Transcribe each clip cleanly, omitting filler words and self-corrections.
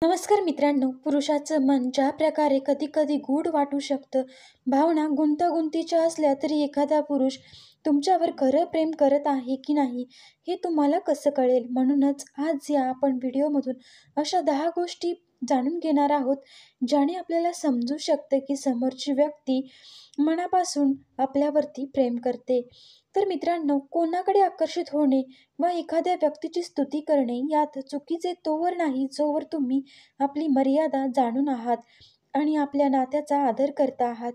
नमस्कार मित्रांनो, पुरुषाचं मन ज्या प्रकारे कधी-कधी गूढ वाटू शकतं, भावना गुंतागुंतीच्या असल्या तरी एखादा पुरुष तुमच्यावर खरं प्रेम करत आहे की नाही, हे तुम्हाला कसं कळेल? म्हणूनच आज या आपण व्हिडिओमधून अशा 10 गोष्टी जाणून घेणार आहोत, ज्याने आपल्याला समजू शकतं की समोरची व्यक्ती मनापासून आपल्यावरती प्रेम करते. तर मित्रांनो, कोणाकडे आकर्षित होणे व एखाद्या व्यक्तीची स्तुती करणे यात चुकीचे तोवर नाही जोवर तुम्ही आपली मर्यादा जाणून आहात आणि आपल्या नात्याचा आदर करता आहात.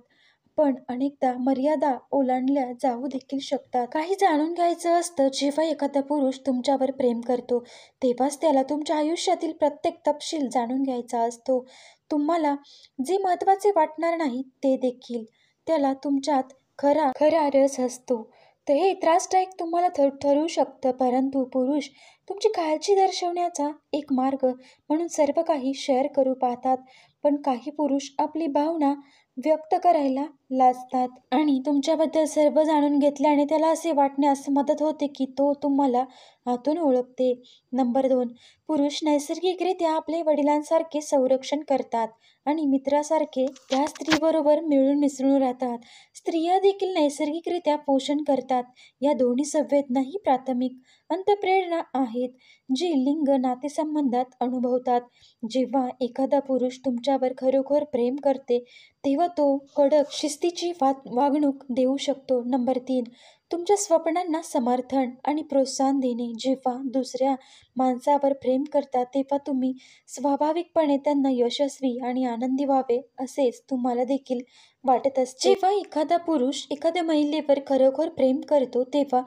पण अनेकदा मर्यादा ओलांडल्या जाऊ देखील शकतात. काही जाणून घ्यायचं असतं. जेव्हा एखादा पुरुष तुमच्यावर प्रेम करतो तेव्हाच त्याला तुमच्या आयुष्यातील प्रत्येक तपशील जाणून घ्यायचा असतो. तुम्हाला जे महत्त्वाचे वाटणार नाही ते देखील. त्याला तुमच्यात खरा खरा रस असतो. तर हे त्रासदायक तुम्हाला ठरू शकतं, परंतु पुरुष तुमची काळजी दर्शवण्याचा एक मार्ग म्हणून सर्व काही शेअर करू पाहतात. पण काही पुरुष आपली भावना व्यक्त करायला लाजतात आणि तुमच्याबद्दल सर्व जाणून घेतल्याने त्याला असे वाटण्यास मदत होते की तो तुम्हाला आतून ओळखते. नंबर 2, पुरुष नैसर्गिकरित्या आपले वडिलांसारखे संरक्षण करतात आणि मित्रासारखे त्या स्त्रीबरोबर मिळून मिसळून राहतात. स्त्रिया देखील नैसर्गिकरित्या पोषण करतात. या दोन्ही संवेदना ही प्राथमिक अंतःप्रेरणा आहेत जी लिंग नातेसंबंधात अनुभवतात. जेव्हा एखादा पुरुष तुमच्यावर खरोखर प्रेम करते तेव्हा तो कडक शिस्तीची वागणूक देऊ शकतो. नंबर 3, तुमच्या स्वप्नांना समर्थन आणि प्रोत्साहन देणे. जेव्हा दुसऱ्या माणसावर प्रेम करता तेव्हा तुम्ही स्वाभाविकपणे त्यांना यशस्वी आणि आनंदी व्हावे असेच तुम्हाला देखील वाटत असते. जेव्हा एखादा पुरुष एखाद्या महिलेवर खरोखर प्रेम करतो तेव्हा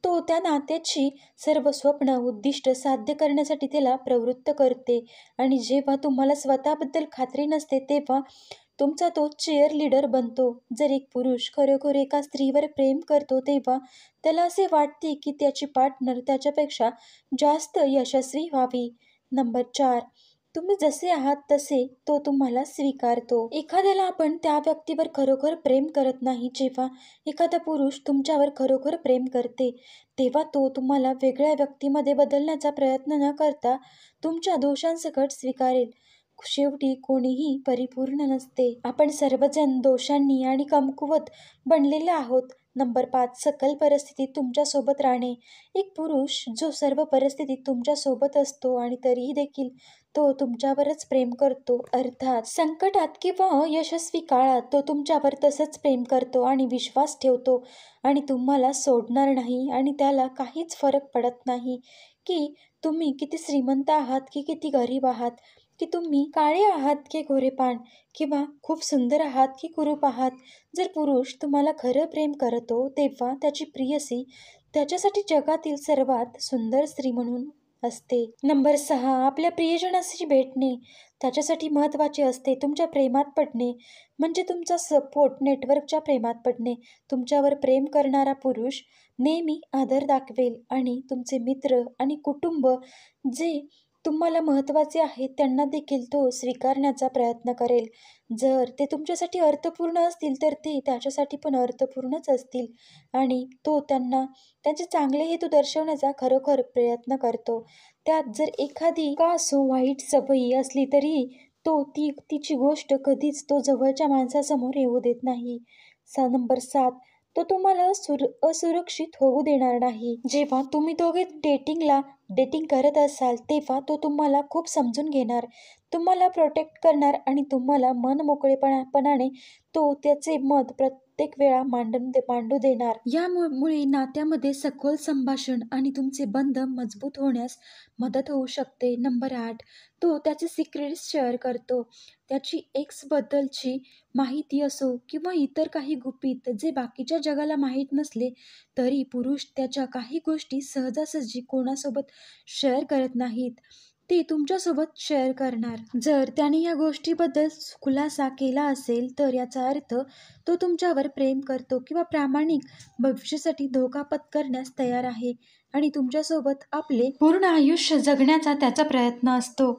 तो त्या नात्याची सर्व स्वप्न उद्दिष्ट साध्य करण्यासाठी त्याला प्रवृत्त करते आणि जेव्हा तुम्हाला स्वतःबद्दल खात्री नसते तेव्हा तुमचा तो चीअर लीडर बनतो. जर एक पुरुष खरोखर एका स्त्रीवर प्रेम करतो तेव्हा त्याला असे वाटते की त्याची पार्टनर त्याच्यापेक्षा जास्त यशस्वी व्हावी. नंबर 4, तुम्ही जसे आहात तसे तो तुम्हाला स्वीकारतो. एखाद्याला आपण त्या व्यक्तीवर खरोखर प्रेम करत नाही. जेव्हा एखादा पुरुष तुमच्यावर खरोखर प्रेम करते तेव्हा तो तुम्हाला वेगळ्या व्यक्तीमध्ये बदलण्याचा प्रयत्न न करता तुमच्या दोषांसकट स्वीकारेल. शेवटी कोणीही परिपूर्ण नसते. आपण सर्वजण दोषांनी आणि कमकुवत बनलेले आहोत. नंबर 5, सकल परिस्थितीत तुमच्यासोबत राहणे. एक पुरुष जो सर्व परिस्थितीत तुमच्यासोबत असतो आणि तरीही देखील तो तुमच्यावरच प्रेम करतो, अर्थात संकटात किंवा यशस्वी काळात तो तुमच्यावर तसंच प्रेम करतो आणि विश्वास ठेवतो आणि तुम्हाला सोडणार नाही आणि त्याला काहीच फरक पडत नाही की तुम्ही किती श्रीमंत आहात की किती गरीब आहात, की तुम्ही काळे आहात की गोरेपान, किंवा खूप सुंदर आहात की कुरूप आहात. जर पुरुष तुम्हाला खरं प्रेम करतो तेव्हा त्याची प्रियसी त्याच्यासाठी जगातील सर्वात सुंदर स्त्री म्हणून असते. नंबर 6, आपल्या प्रियजनाशी भेटणे त्याच्यासाठी महत्त्वाचे असते. तुमच्या प्रेमात पडणे म्हणजे तुमचा सपोर्ट नेटवर्कच्या प्रेमात पडणे. तुमच्यावर प्रेम करणारा पुरुष नेहमी आदर दाखवेल आणि तुमचे मित्र आणि कुटुंब जे तुम्हाला महत्त्वाचे आहेत त्यांना देखील तो स्वीकारण्याचा प्रयत्न करेल. जर ते तुमच्यासाठी अर्थपूर्ण असतील तर ते त्याच्यासाठी पण अर्थपूर्णच असतील आणि तो त्यांना त्यांचे चांगले हेतू दर्शवण्याचा खरोखर प्रयत्न करतो. त्यात जर एखादी का असो वाईट सवयी असली तरी तो तिची गोष्ट कधीच तो जवळच्या माणसासमोर येऊ देत नाही. नंबर 7, तो तुम्हाला असुरक्षित होऊ देणार नाही. जेव्हा तुम्ही दोघे डेटिंग करत असाल तेव्हा तो तुम्हाला खूप समजून घेणार, तुम्हाला प्रोटेक्ट करणार आणि तुम्हाला मनमोकळेपणाने तो त्याचे मत प्रत्येक वेळा मांडू देणार. यामुळे नात्यामध्ये सखोल संभाषण आणि तुमचे बंध मजबूत होण्यास मदत होऊ शकते. नंबर 8, तो त्याचे सिक्रेट्स शेअर करतो. त्याची एक्सबद्दलची माहिती असो किंवा इतर काही गुपित जे बाकीच्या जगाला माहीत नसले तरी पुरुष त्याच्या काही गोष्टी सहजासहजी कोणासोबत शेअर करत नाहीत, ते तुमच्यासोबत शेअर करणार. जर त्याने या गोष्टीबद्दल खुलासा केला असेल तर याचा अर्थ तो तुमच्यावर प्रेम करतो किंवा प्रामाणिक भविष्यासाठी धोका पत्करण्यास तयार आहे आणि तुमच्यासोबत आपले पूर्ण आयुष्य जगण्याचा त्याचा प्रयत्न असतो.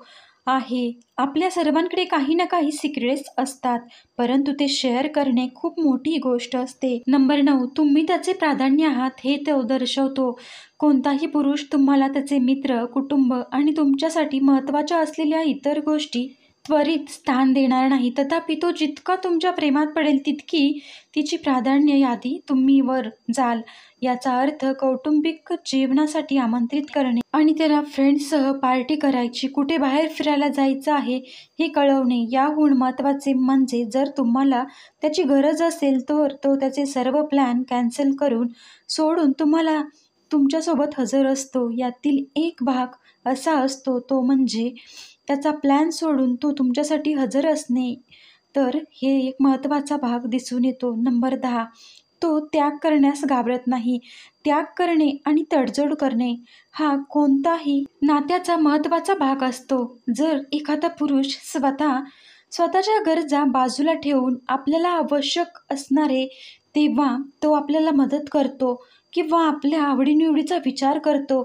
आहे. आपल्या सर्वांकडे काही ना काही सिक्रेट्स असतात, परंतु ते शेअर करणे खूप मोठी गोष्ट असते. नंबर 9, तुम्ही त्याचे प्राधान्य आहात हे तो दर्शवतो. कोणताही पुरुष तुम्हाला त्याचे मित्र, कुटुंब आणि तुमच्यासाठी महत्त्वाच्या असलेल्या इतर गोष्टी त्वरित स्थान देणार नाही. तथापि तो जितका तुमच्या प्रेमात पडेल तितकी तिची प्राधान्य यादी तुम्ही वर जाल. याचा अर्थ कौटुंबिक जीवनासाठी आमंत्रित करणे आणि त्याला फ्रेंड्ससह पार्टी करायची, कुठे बाहेर फिरायला जायचं आहे हे कळवणे. याहून महत्त्वाचे म्हणजे जर तुम्हाला त्याची गरज असेल तर तो त्याचे सर्व प्लॅन कॅन्सल करून सोडून तुम्हाला तुमच्यासोबत हजर असतो. यातील एक भाग असा असतो तो म्हणजे त्याचा प्लॅन सोडून तो तुमच्यासाठी हजर असणे. तर हे एक महत्त्वाचा भाग दिसून येतो. नंबर 10, तो त्याग करण्यास घाबरत नाही. त्याग करणे आणि तडजोड करणे हा कोणताही नात्याचा महत्त्वाचा भाग असतो. जर एखादा पुरुष स्वतःच्या गरजा बाजूला ठेवून आपल्याला आवश्यक असणारे तेव्हा तो आपल्याला मदत करतो किंवा आपल्या आवडीनिवडीचा विचार करतो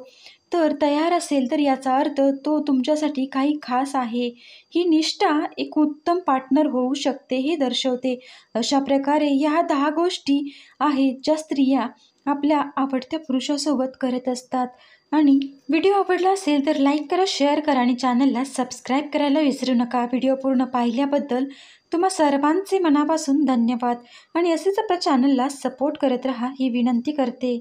तर तयार असेल, तर याचा अर्थ तो तुमच्यासाठी काही खास आहे. ही निष्ठा एक उत्तम पार्टनर होऊ शकते हे दर्शवते. अशा प्रकारे ह्या 10 गोष्टी आहेत ज्या स्त्रिया आपल्या आवडत्या पुरुषासोबत करत असतात. आणि व्हिडिओ आवडला असेल तर लाईक करा, शेअर करा आणि चॅनलला सबस्क्राईब करायला विसरू नका. व्हिडिओ पूर्ण पाहिल्याबद्दल तुम्हा सर्वांचे मनापासून धन्यवाद आणि असेच आपल्या चॅनलला सपोर्ट करत राहा ही विनंती करते.